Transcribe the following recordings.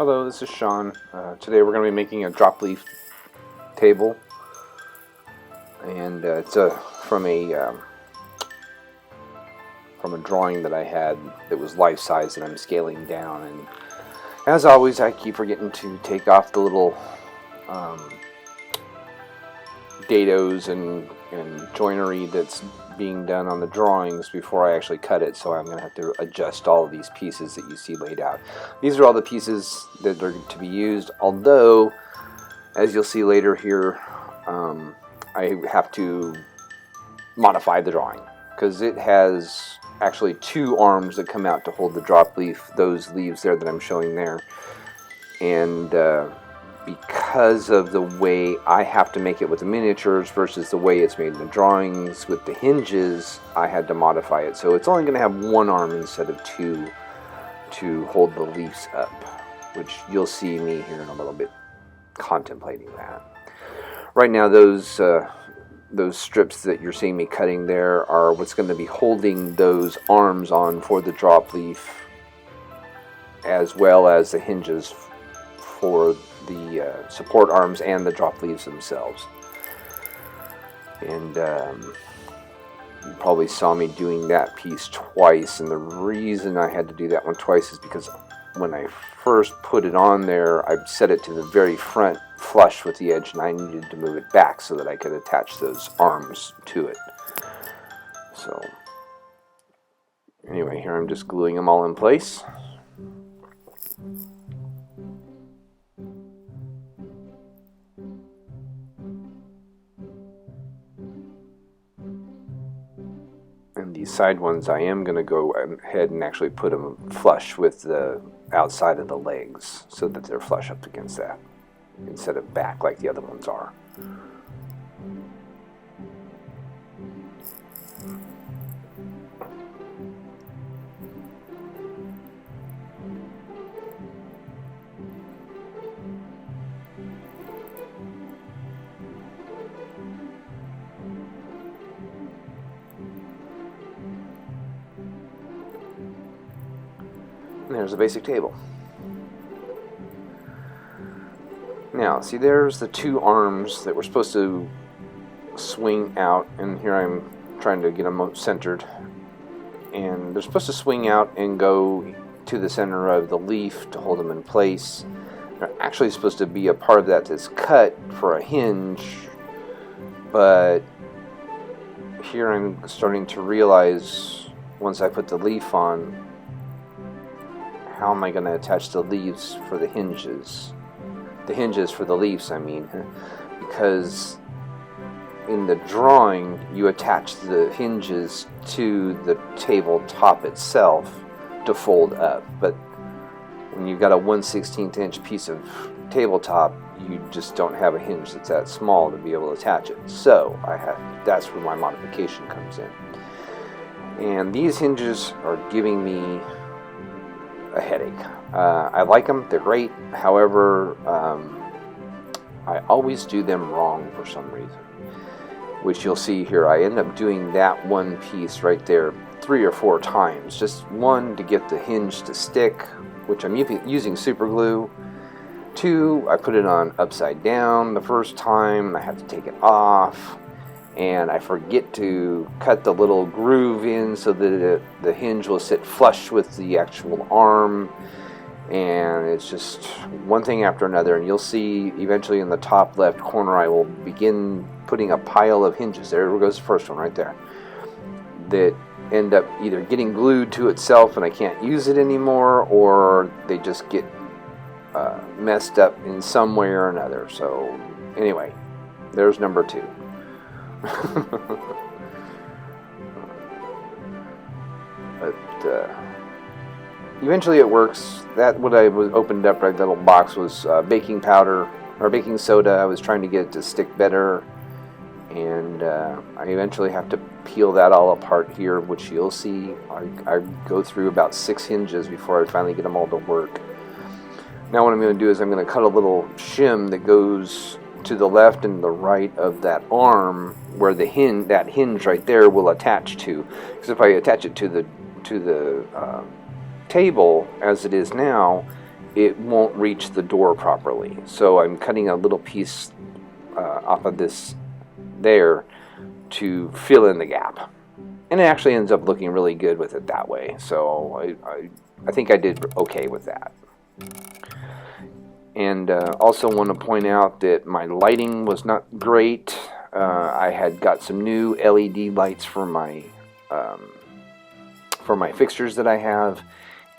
Hello, this is Sean. Today we're going to be making a drop leaf table, and it's from a drawing that I had that was life size that I'm scaling down. And as always, I keep forgetting to take off the little dados and joinery that's being done on the drawings before I actually cut it, so I'm going to have to adjust all of these pieces that you see laid out. These are all the pieces that are to be used, although as you'll see later here, I have to modify the drawing because it has actually two arms that come out to hold the drop leaf, those leaves there that I'm showing there, and because of the way I have to make it with the miniatures versus the way it's made in the drawings with the hinges, I had to modify it. So it's only going to have one arm instead of two to hold the leaves up, which you'll see me here in a little bit contemplating that. Right now, those strips that you're seeing me cutting there are what's going to be holding those arms on for the drop leaf, as well as the hinges for the support arms and the drop leaves themselves. And you probably saw me doing that piece twice, and the reason I had to do that one twice is because when I first put it on there, I set it to the very front flush with the edge, and I needed to move it back so that I could attach those arms to it. So anyway, here I'm just gluing them all in place. And these side ones, I am going to go ahead and actually put them flush with the outside of the legs so that they're flush up against that instead of back like the other ones are. And there's the basic table. Now, see, there's the two arms that were supposed to swing out, and here I'm trying to get them centered. And they're supposed to swing out and go to the center of the leaf to hold them in place. They're actually supposed to be a part of that that's cut for a hinge, but here I'm starting to realize, once I put the leaf on, how am I going to attach the leaves for the hinges? The hinges for the leaves, I mean. Because in the drawing, you attach the hinges to the tabletop itself to fold up. But when you've got a 1/16 inch piece of tabletop, you just don't have a hinge that's that small to be able to attach it. So that's where my modification comes in. And these hinges are giving me a headache. I like them, they're great. However, I always do them wrong for some reason, which you'll see here. I end up doing that one piece right there 3 or 4 times. Just one, to get the hinge to stick, which I'm using super glue. 2, I put it on upside down the first time, and I have to take it off, and I forget to cut the little groove in so that the hinge will sit flush with the actual arm, and it's just one thing after another. And you'll see eventually in the top left corner I will begin putting a pile of hinges. There goes the first one right there, that end up either getting glued to itself and I can't use it anymore, or they just get messed up in some way or another. So anyway, there's number 2. But eventually it works. That what I was opened up right, that little box was baking powder or baking soda. I was trying to get it to stick better, and I eventually have to peel that all apart here, which you'll see. I go through about 6 hinges before I finally get them all to work. Now what I'm going to do is I'm going to cut a little shim that goes to the left and the right of that arm, where the that hinge right there will attach to. Because if I attach it to the table as it is now, it won't reach the door properly. So I'm cutting a little piece off of this there to fill in the gap. And it actually ends up looking really good with it that way. So I think I did okay with that. And also want to point out that my lighting was not great. I had got some new LED lights for my fixtures that I have,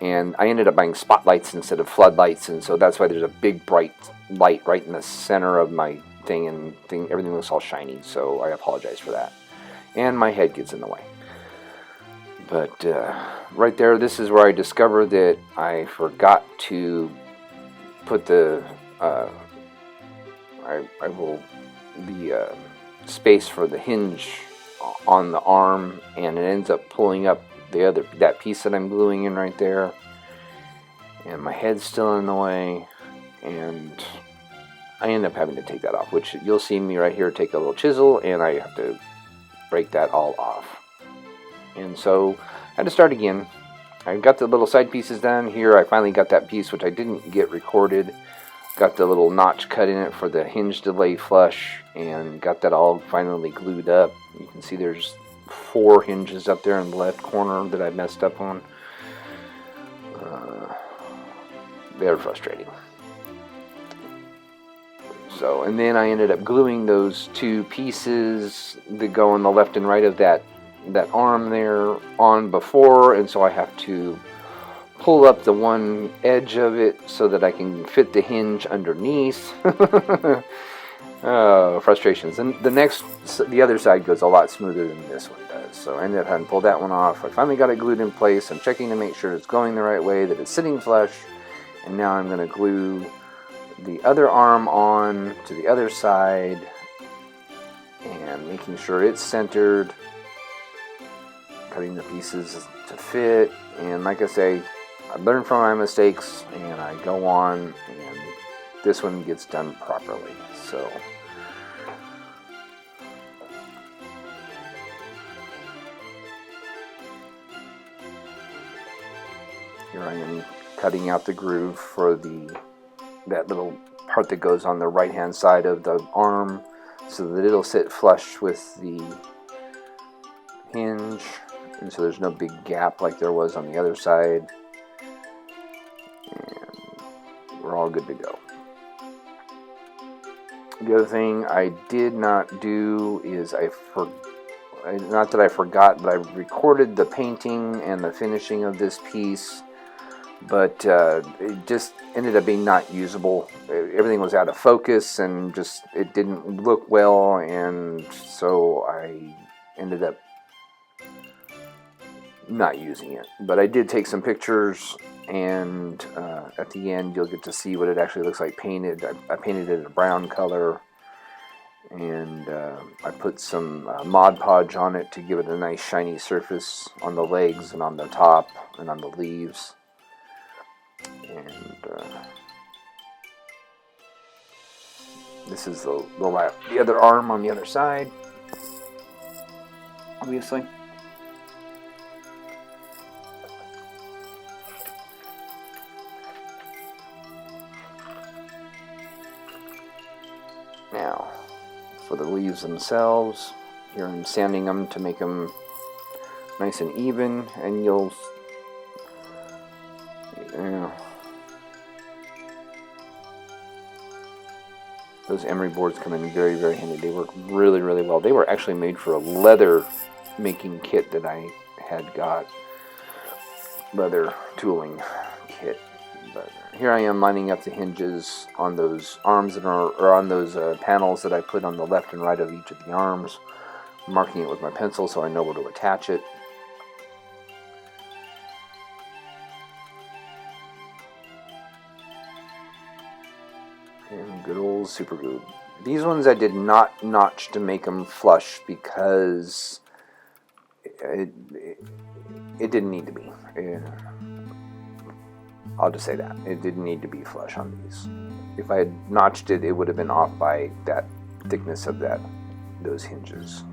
and I ended up buying spotlights instead of floodlights, and so that's why there's a big bright light right in the center of my thing, and everything looks all shiny. So I apologize for that, and my head gets in the way. But right there, this is where I discovered that I forgot to put the space for the hinge on the arm, and it ends up pulling up that piece that I'm gluing in right there, and my head's still in the way, and I end up having to take that off, which you'll see me right here take a little chisel, and I have to break that all off. And so I had to start again. I got the little side pieces done. Here I finally got that piece which I didn't get recorded. Got the little notch cut in it for the hinge to lay flush, and got that all finally glued up. You can see there's 4 hinges up there in the left corner that I messed up on. They're frustrating. So, and then I ended up gluing those 2 pieces that go on the left and right of that arm there on before, and so I have to pull up the one edge of it so that I can fit the hinge underneath. Frustrations. And the other side goes a lot smoother than this one does, so I ended up having to pull that one off. I finally got it glued in place. I'm checking to make sure it's going the right way, that it's sitting flush, and now I'm going to glue the other arm on to the other side and making sure it's centered, cutting the pieces to fit. And like I say, I learn from my mistakes and I go on, and this one gets done properly. So here I am cutting out the groove for that little part that goes on the right hand side of the arm so that it'll sit flush with the hinge, and so there's no big gap like there was on the other side, and we're all good to go. The other thing I did not do is not that I forgot, but I recorded the painting and the finishing of this piece, but it just ended up being not usable. Everything was out of focus and just it didn't look well, and so I ended up not using it. But I did take some pictures, and at the end you'll get to see what it actually looks like painted. I painted it a brown color, and I put some Mod Podge on it to give it a nice shiny surface on the legs and on the top and on the leaves. And this is the other arm on the other side, obviously. Now, for the leaves themselves, here I'm sanding them to make them nice and even, and you'll, those emery boards come in very, very handy. They work really, really well. They were actually made for a leather making kit that I had got, leather tooling kit. But here I am lining up the hinges on those arms that are on those panels that I put on the left and right of each of the arms, marking it with my pencil so I know where to attach it. And good old super glue. These ones I did not notch to make them flush because it didn't need to be. I'll just say that. It didn't need to be flush on these. If I had notched it, it would have been off by that thickness of those hinges.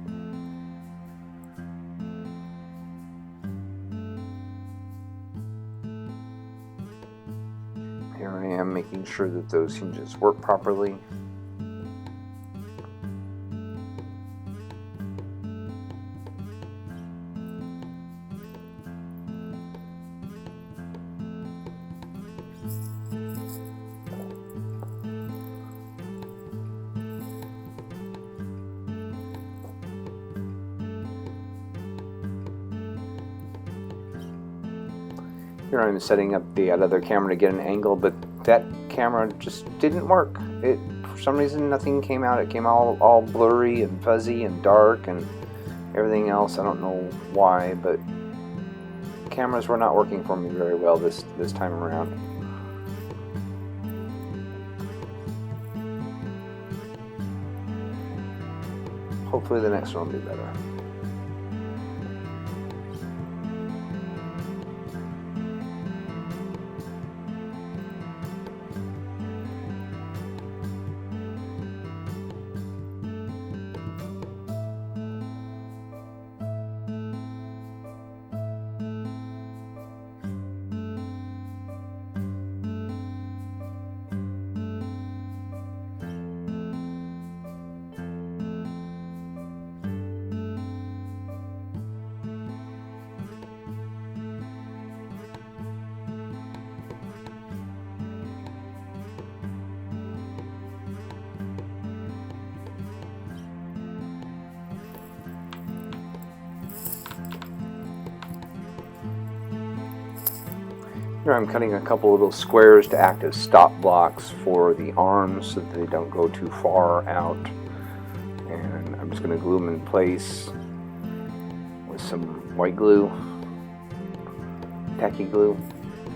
Here here I am making sure that those hinges work properly. Here I'm setting up the other camera to get an angle, but that camera just didn't work. For some reason, nothing came out. It came all blurry and fuzzy and dark and everything else. I don't know why, but cameras were not working for me very well this time around. Hopefully the next one will be better. Here I'm cutting a couple little squares to act as stop blocks for the arms so that they don't go too far out. And I'm just going to glue them in place with some white glue, tacky glue.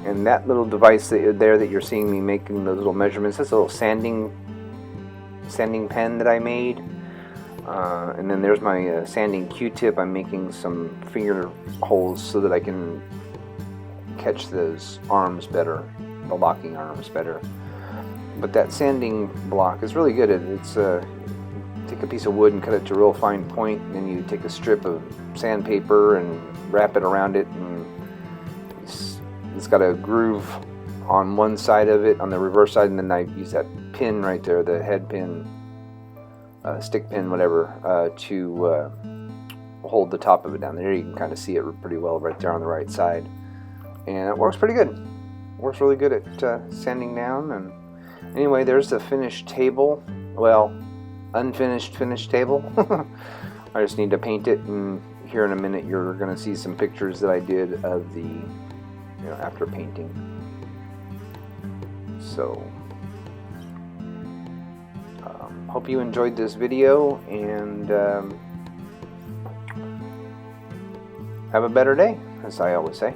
And that little device that you're seeing me making those little measurements, that's a little sanding pen that I made. And then there's my sanding Q-tip. I'm making some finger holes so that I can catch those arms better, the locking arms better. But that sanding block is really good. It's take a piece of wood and cut it to a real fine point, and then you take a strip of sandpaper and wrap it around it, and it's got a groove on one side of it, on the reverse side, and then I use that pin right there, the head pin, stick pin, whatever, to hold the top of it down there. You can kind of see it pretty well right there on the right side. And it works pretty good. It works really good at sanding down. And anyway, there's the finished table. Well, unfinished finished table. I just need to paint it, and here in a minute you're going to see some pictures that I did of the, after painting. So, hope you enjoyed this video, and have a better day, as I always say.